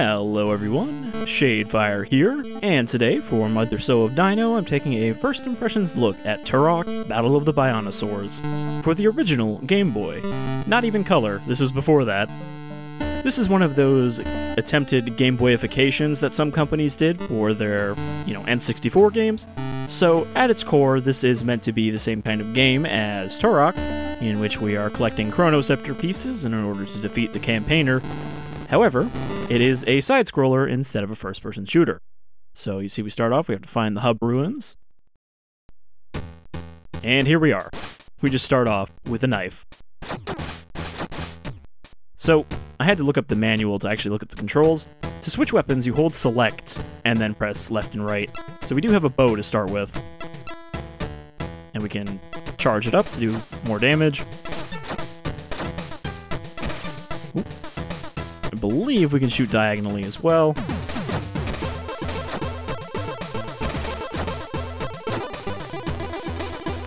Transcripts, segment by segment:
Hello everyone, Shadefire here, and today for a month or so of Dino, I'm taking a first impressions look at Turok, Battle of the Bionosaurs, for the original Game Boy. Not even color, this was before that. This is one of those attempted Game Boyifications that some companies did for their, N64 games. So, at its core, this is meant to be the same kind of game as Turok, in which we are collecting Chronoscepter pieces in order to defeat the campaigner. However, it is a side-scroller instead of a first-person shooter. So you see we start off, we have to find the hub ruins. And here we are. We just start off with a knife. So, I had to look up the manual to actually look at the controls. To switch weapons, you hold select, and then press left and right. So we do have a bow to start with. And we can charge it up to do more damage. Oop. I believe we can shoot diagonally as well.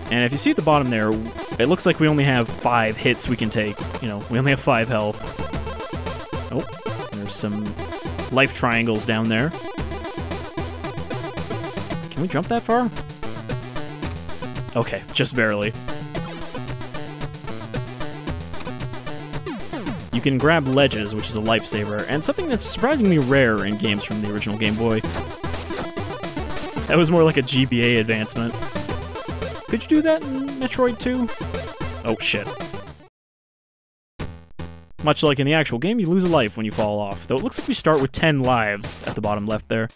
And if you see at the bottom there, it looks like we only have 5 hits we can take. We only have 5 health. Oh, there's some life triangles down there. Can we jump that far? Okay, just barely. You can grab ledges, which is a lifesaver, and something that's surprisingly rare in games from the original Game Boy. That was more like a GBA advancement. Could you do that in Metroid 2? Oh, shit. Much like in the actual game, you lose a life when you fall off, though it looks like we start with 10 lives at the bottom left there.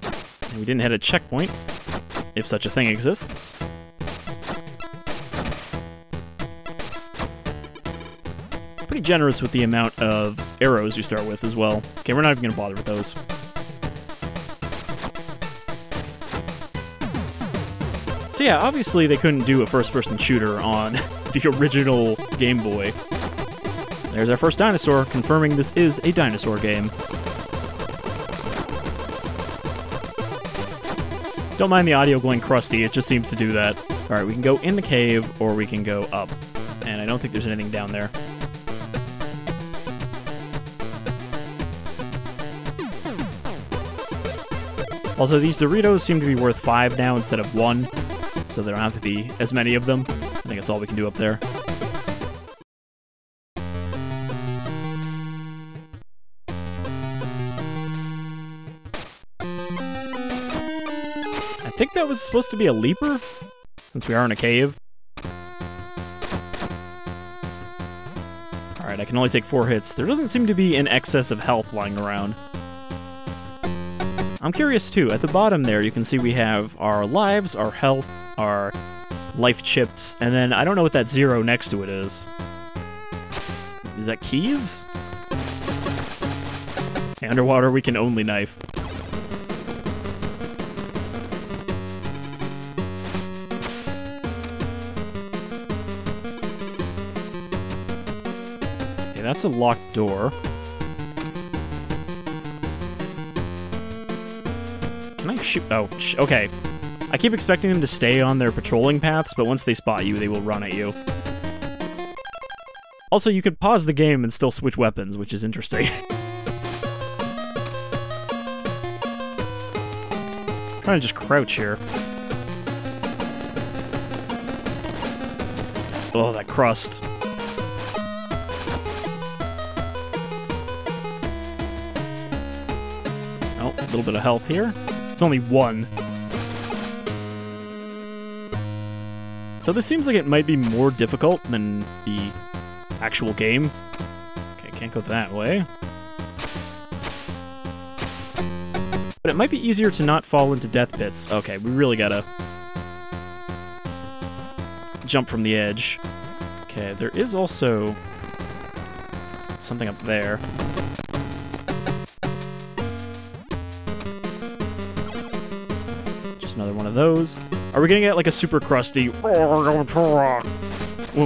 And we didn't hit a checkpoint, if such a thing exists. Pretty generous with the amount of arrows you start with as well. Okay, we're not even going to bother with those. So yeah, obviously they couldn't do a first-person shooter on the original Game Boy. There's our first dinosaur, confirming this is a dinosaur game. Don't mind the audio going crusty, it just seems to do that. Alright, we can go in the cave, or we can go up. And I don't think there's anything down there. Also, these Doritos seem to be worth 5 now instead of 1, so there don't have to be as many of them. I think that's all we can do up there. I think that was supposed to be a leaper, since we are in a cave. Alright, I can only take 4 hits. There doesn't seem to be an excess of health lying around. I'm curious too, at the bottom there you can see we have our lives, our health, our life chips, and then I don't know what that 0 next to it is. Is that keys? Okay, underwater we can only knife. Okay, that's a locked door. Can I shoot? Oh, okay. I keep expecting them to stay on their patrolling paths, but once they spot you, they will run at you. Also, you could pause the game and still switch weapons, which is interesting. I'm trying to just crouch here. Oh, that crust. Oh, a little bit of health here. It's only 1. So this seems like it might be more difficult than the actual game. Okay, can't go that way. But it might be easier to not fall into death pits. Okay, we really gotta jump from the edge. Okay, there is also something up there. Another one of those. Are we gonna get like a super crusty when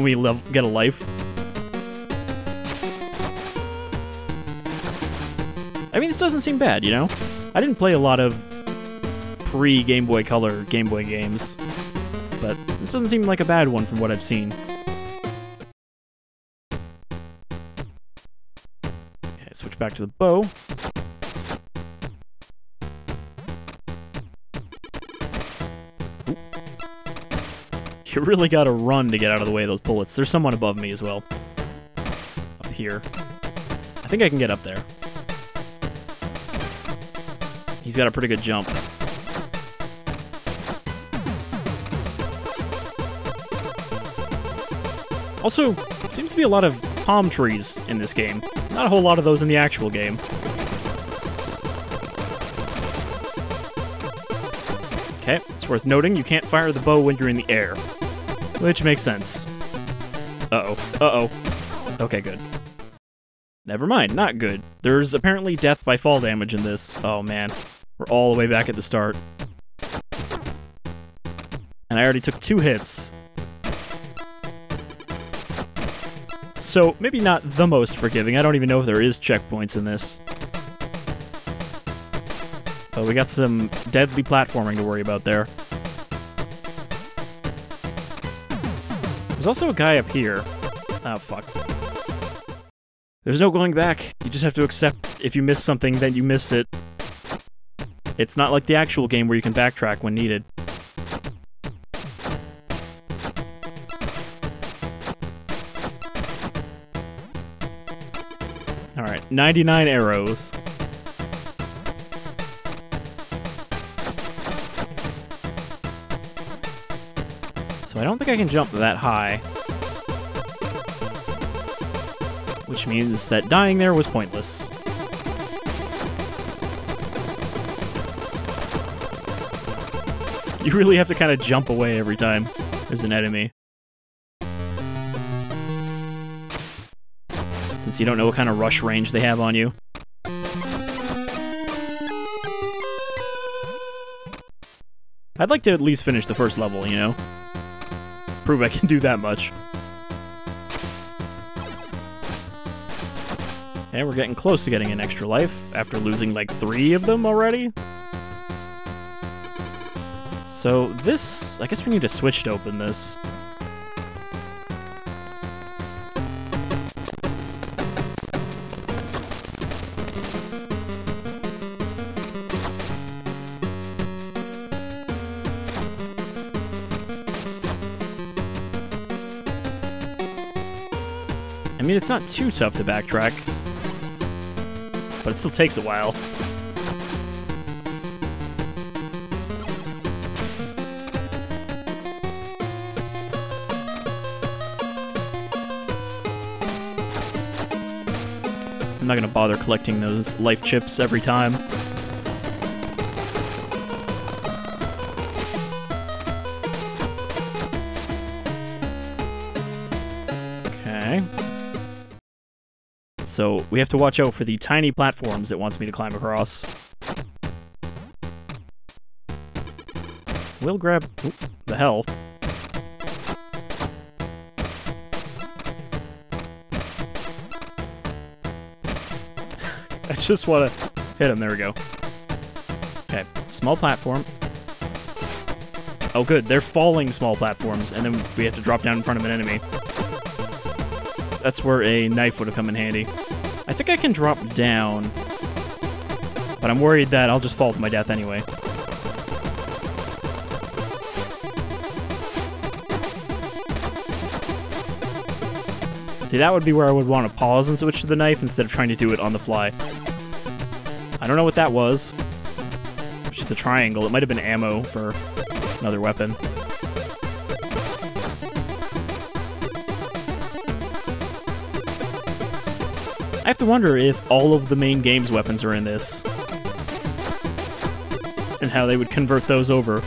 we get a life? I mean, this doesn't seem bad, I didn't play a lot of pre-Game Boy Color Game Boy games, but this doesn't seem like a bad one from what I've seen. Switch back to the bow. Ooh. You really gotta run to get out of the way of those bullets. There's someone above me as well. Up here. I think I can get up there. He's got a pretty good jump. Also, seems to be a lot of palm trees in this game. Not a whole lot of those in the actual game. Okay, it's worth noting you can't fire the bow when you're in the air. Which makes sense. Uh-oh. Uh-oh. Okay, good. Never mind, not good. There's apparently death by fall damage in this. Oh, man. We're all the way back at the start. And I already took 2 hits. So, maybe not the most forgiving. I don't even know if there is checkpoints in this. But we got some deadly platforming to worry about there. There's also a guy up here. Oh, fuck. There's no going back. You just have to accept if you miss something, then you missed it. It's not like the actual game where you can backtrack when needed. Alright, 99 arrows. So I don't think I can jump that high. Which means that dying there was pointless. You really have to kind of jump away every time there's an enemy. Since you don't know what kind of rush range they have on you. I'd like to at least finish the first level, you know? Prove I can do that much. Okay, we're getting close to getting an extra life after losing like 3 of them already. So this, I guess we need to switch to open this. I mean, it's not too tough to backtrack, but it still takes a while. I'm not gonna bother collecting those life chips every time. Okay. So we have to watch out for the tiny platforms it wants me to climb across. We'll grab the health. I just want to hit him. There we go. Okay, small platform. Oh, good. They're falling small platforms, and then we have to drop down in front of an enemy. That's where a knife would have come in handy. I think I can drop down, but I'm worried that I'll just fall to my death anyway. See, that would be where I would want to pause and switch to the knife instead of trying to do it on the fly. I don't know what that was. It's just a triangle. It might have been ammo for another weapon. I have to wonder if all of the main game's weapons are in this. And how they would convert those over.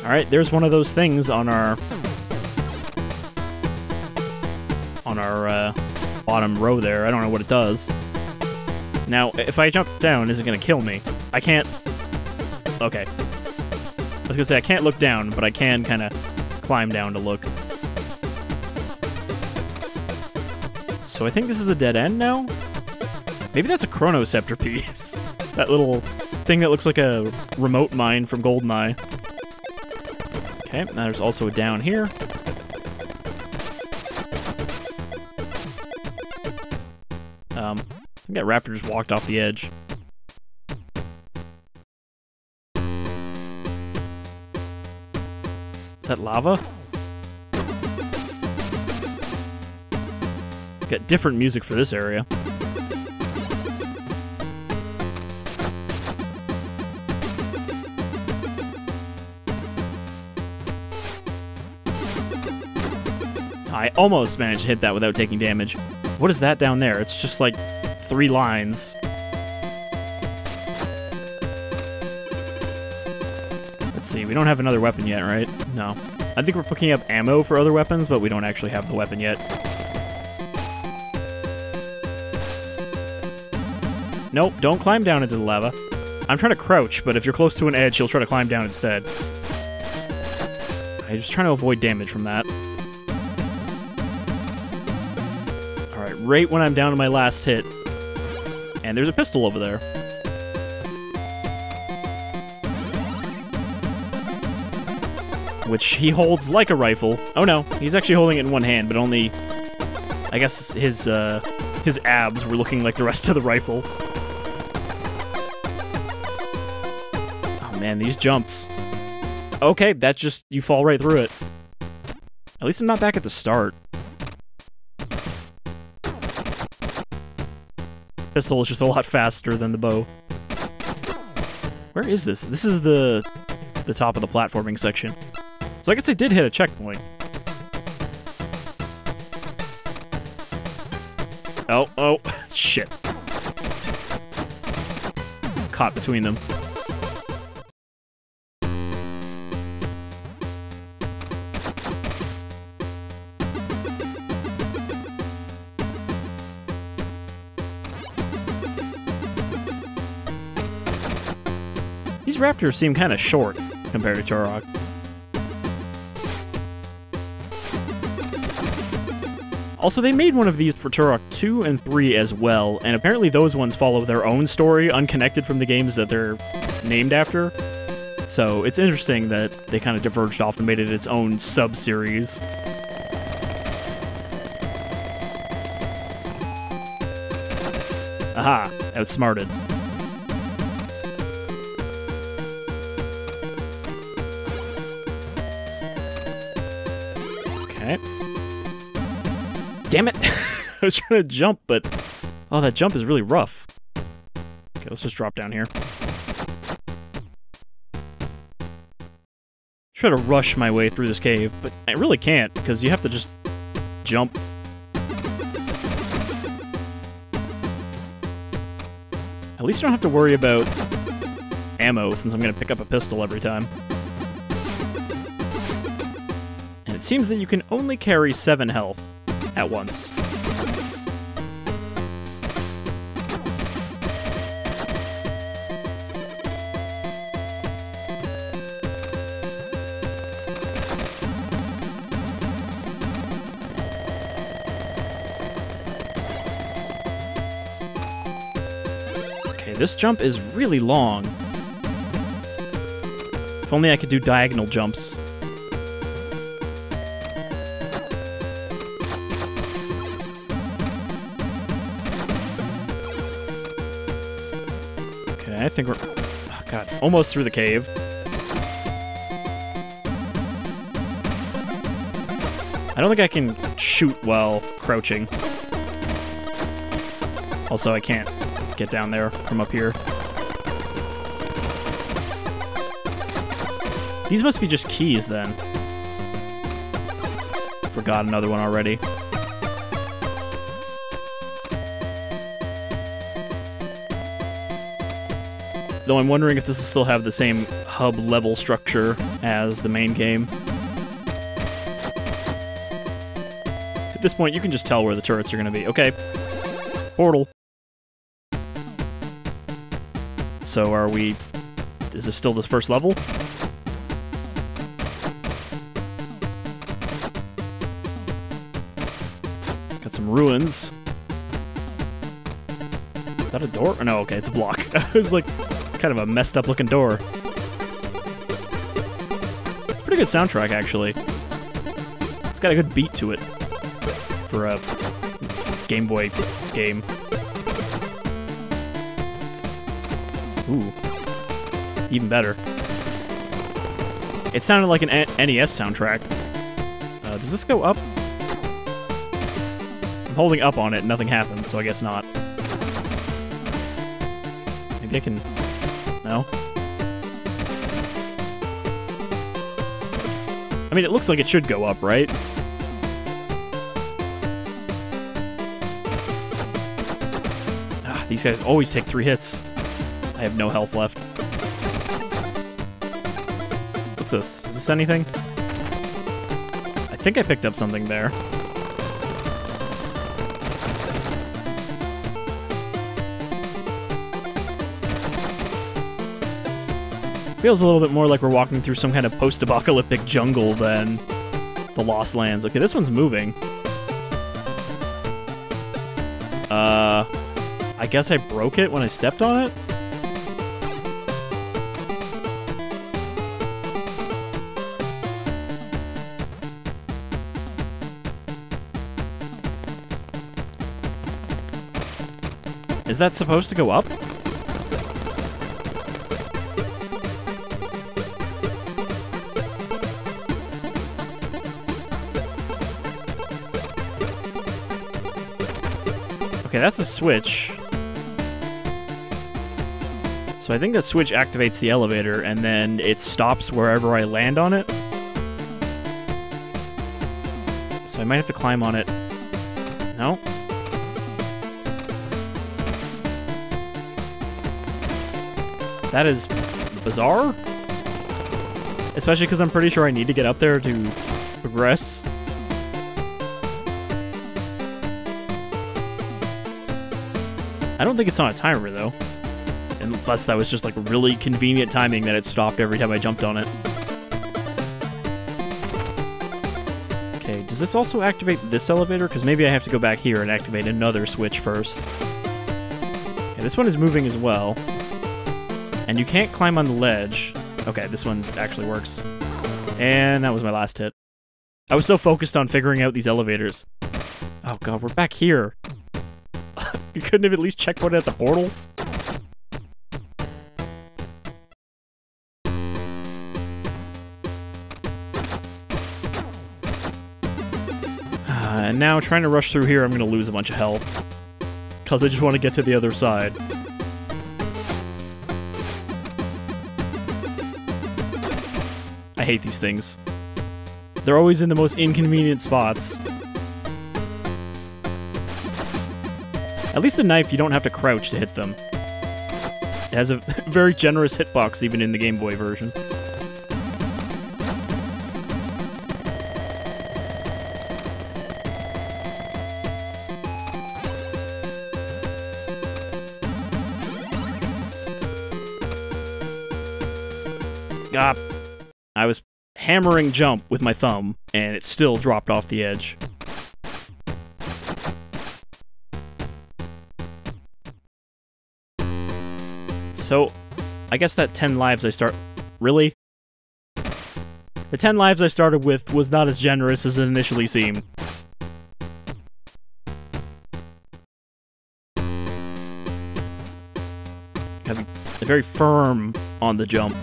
Alright, there's one of those things on our bottom row there. I don't know what it does. Now, if I jump down, is it going to kill me? I can't... Okay. I was going to say, I can't look down, but I can kind of climb down to look. So I think this is a dead end now? Maybe that's a Chronoceptor piece. That little thing that looks like a remote mine from GoldenEye. Okay, now there's also a down here. I think that raptor just walked off the edge. Is that lava? Got different music for this area. I almost managed to hit that without taking damage. What is that down there? It's just like 3 lines. Let's see, we don't have another weapon yet, right? No. I think we're picking up ammo for other weapons, but we don't actually have the weapon yet. Nope, don't climb down into the lava. I'm trying to crouch, but if you're close to an edge, you'll try to climb down instead. I'm just trying to avoid damage from that. Alright, right when I'm down to my last hit. And there's a pistol over there. Which he holds like a rifle. Oh no, he's actually holding it in one hand, but only... I guess his abs were looking like the rest of the rifle. Oh man, these jumps. Okay, that just... you fall right through it. At least I'm not back at the start. Pistol is just a lot faster than the bow. Where is this? This is the top of the platforming section. So I guess I did hit a checkpoint. Oh, shit. Caught between them. These raptors seem kind of short compared to Turok. Also, they made one of these for Turok 2 and 3 as well, and apparently those ones follow their own story, unconnected from the games that they're named after. So it's interesting that they kind of diverged off and made it its own sub-series. Aha! Outsmarted. Okay. Damn it! I was trying to jump, but... oh, that jump is really rough. Okay, let's just drop down here. Try to rush my way through this cave, but I really can't, because you have to just jump. At least I don't have to worry about ammo, since I'm going to pick up a pistol every time. And it seems that you can only carry 7 health at once. Okay, this jump is really long. If only I could do diagonal jumps. I think we're... oh, God, almost through the cave. I don't think I can shoot while crouching. Also, I can't get down there from up here. These must be just keys, then. Forgot another one already. Though I'm wondering if this will still have the same hub level structure as the main game. At this point, you can just tell where the turrets are going to be. Okay. Portal. So are we... is this still the first level? Got some ruins. Is that a door? Oh, no, okay, it's a block. I was like... kind of a messed up looking door. It's pretty pretty good soundtrack, actually. It's got a good beat to it for a Game Boy game. Ooh. Even better. It sounded like an NES soundtrack. Does this go up? I'm holding up on it and nothing happens, so I guess not. Maybe I can... No? I mean, it looks like it should go up, right? Ah, these guys always take 3 hits. I have no health left. What's this? Is this anything? I think I picked up something there. Feels a little bit more like we're walking through some kind of post-apocalyptic jungle than the Lost Lands. Okay, this one's moving. I guess I broke it when I stepped on it? Is that supposed to go up? Okay, that's a switch. So I think that switch activates the elevator, and then it stops wherever I land on it. So I might have to climb on it. No? That is bizarre. Especially because I'm pretty sure I need to get up there to progress. I don't think it's on a timer, though. Unless that was just, like, really convenient timing that it stopped every time I jumped on it. Okay, does this also activate this elevator? Because maybe I have to go back here and activate another switch first. Okay, this one is moving as well. And you can't climb on the ledge. Okay, this one actually works. And that was my last hit. I was so focused on figuring out these elevators. Oh god, we're back here. You couldn't have at least checkpointed at the portal? And now, trying to rush through here, I'm going to lose a bunch of health. Because I just want to get to the other side. I hate these things. They're always in the most inconvenient spots. At least the knife, you don't have to crouch to hit them. It has a very generous hitbox even in the Game Boy version. I was hammering jump with my thumb, and it still dropped off the edge. So, I guess that 10 lives I start... Really? The 10 lives I started with was not as generous as it initially seemed. Gotta be very firm on the jump.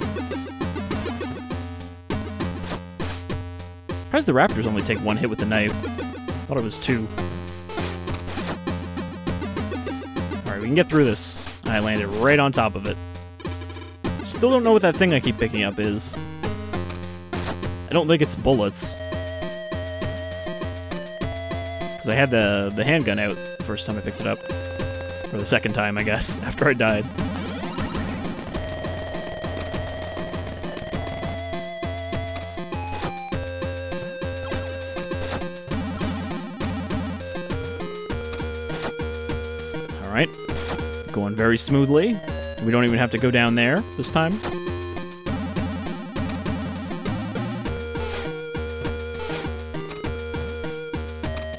Surprised the raptors only take 1 hit with the knife. Thought it was 2. Alright, we can get through this. I landed right on top of it. Still don't know what that thing I keep picking up is. I don't think it's bullets. Because I had the handgun out the first time I picked it up. Or the second time, I guess, after I died. Alright. Going very smoothly. We don't even have to go down there this time.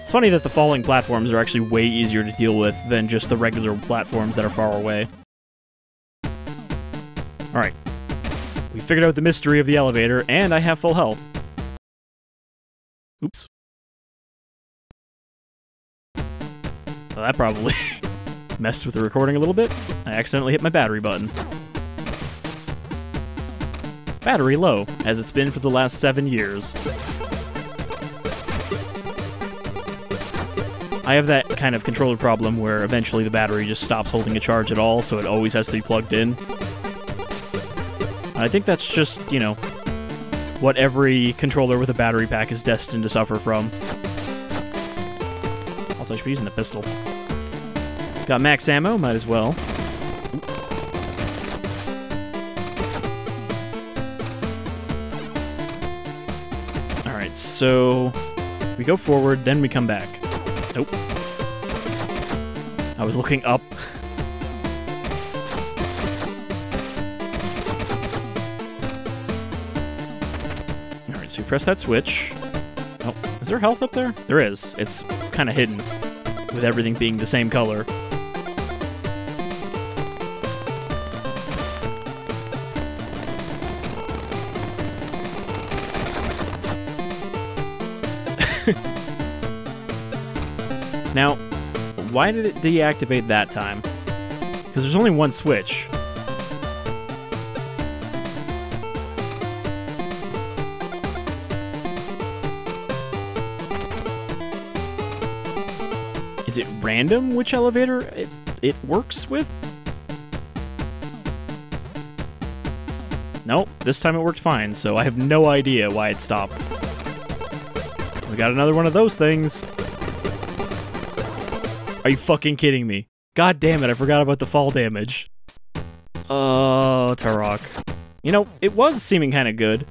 It's funny that the falling platforms are actually way easier to deal with than just the regular platforms that are far away. Alright. We figured out the mystery of the elevator, and I have full health. Oops. Well, that probably messed with the recording a little bit. I accidentally hit my battery button. Battery low, as it's been for the last 7 years. I have that kind of controller problem where eventually the battery just stops holding a charge at all, so it always has to be plugged in. And I think that's just, you know, what every controller with a battery pack is destined to suffer from. Also, I should be using the pistol. Got max ammo, might as well. Alright, so we go forward, then we come back. Nope. I was looking up. Alright, so we press that switch. Oh, is there health up there? There is. It's kind of hidden, with everything being the same color. Now, why did it deactivate that time? Because there's only one switch. Is it random which elevator it works with? Nope, this time it worked fine, so I have no idea why it stopped. We got another one of those things. Are you fucking kidding me? God damn it, I forgot about the fall damage. Oh, Turok. You know, it was seeming kind of good.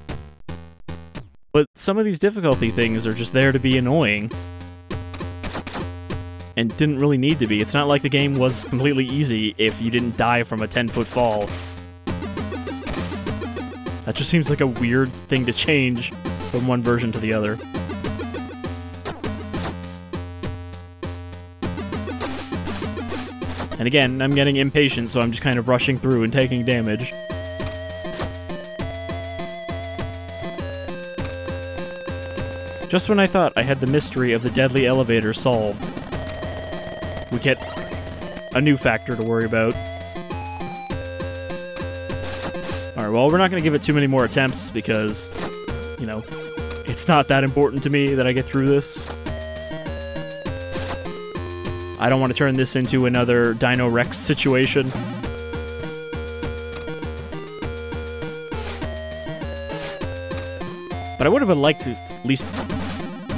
But some of these difficulty things are just there to be annoying. And didn't really need to be. It's not like the game was completely easy if you didn't die from a 10-foot fall. That just seems like a weird thing to change from one version to the other. And again, I'm getting impatient, so I'm just kind of rushing through and taking damage. Just when I thought I had the mystery of the deadly elevator solved, we get a new factor to worry about. Alright, well, we're not going to give it too many more attempts because, you know, it's not that important to me that I get through this. I don't want to turn this into another Dino Rex situation. But I would have liked to at least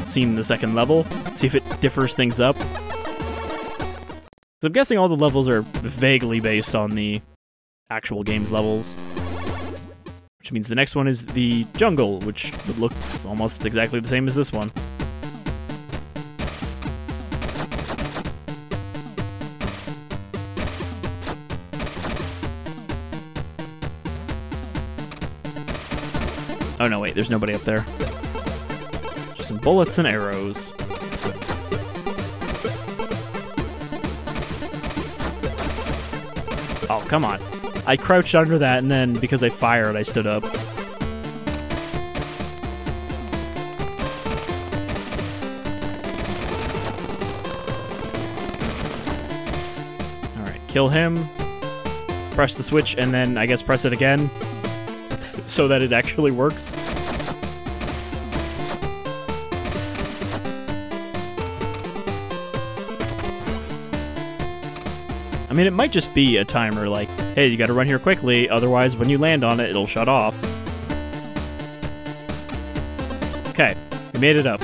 seen the second level, see if it differs things up. So I'm guessing all the levels are vaguely based on the actual game's levels. Which means the next one is the jungle, which would look almost exactly the same as this one. Oh no, wait, there's nobody up there. Just some bullets and arrows. Oh, come on. I crouched under that, and then, because I fired, I stood up. Alright, kill him. Press the switch, and then, I guess, press it again. So that it actually works. I mean, it might just be a timer, like, hey, you gotta run here quickly, otherwise when you land on it, it'll shut off. Okay, we made it up.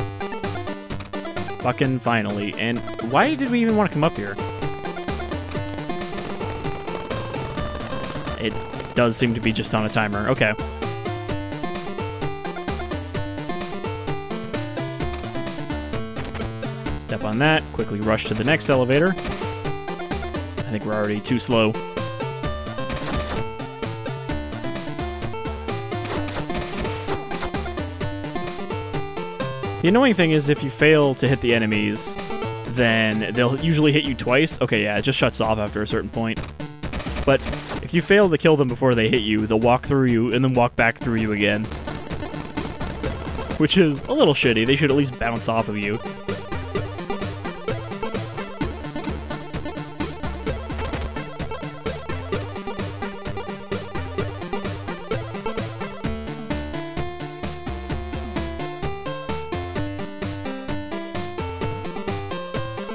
Fucking finally. And why did we even want to come up here? It does seem to be just on a timer. Okay. Step on that, quickly rush to the next elevator. I think we're already too slow. The annoying thing is if you fail to hit the enemies, then they'll usually hit you twice. Okay, yeah, it just shuts off after a certain point. But if If you fail to kill them before they hit you, they'll walk through you and then walk back through you again. Which is a little shitty. They should at least bounce off of you.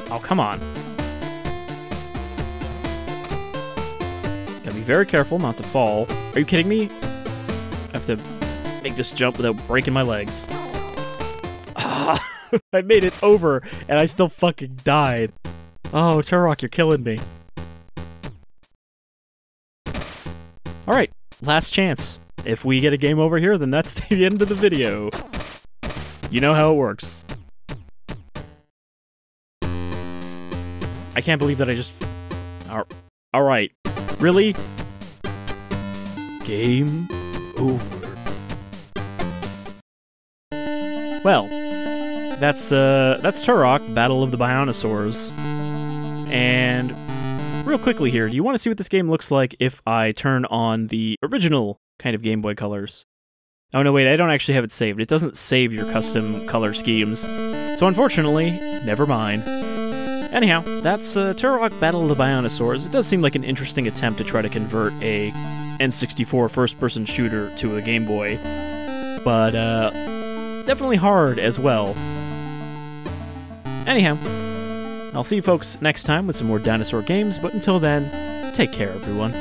Oh, come on. Gotta be very careful not to fall. Are you kidding me? I have to make this jump without breaking my legs. Ah, I made it over, and I still fucking died. Oh, Turok, you're killing me. Alright, last chance. If we get a game over here, then that's the end of the video. You know how it works. I can't believe that I just... Alright. Really? Game over. Well, that's Turok, Battle of the Bionosaurs. And real quickly here, do you want to see what this game looks like if I turn on the original kind of Game Boy colors? Oh no, wait, I don't actually have it saved. It doesn't save your custom color schemes. So unfortunately, never mind. Anyhow, that's Turok Battle of the Bionosaurs. It does seem like an interesting attempt to try to convert a N64 first-person shooter to a Game Boy. But, definitely hard as well. Anyhow, I'll see you folks next time with some more dinosaur games, but until then, take care, everyone.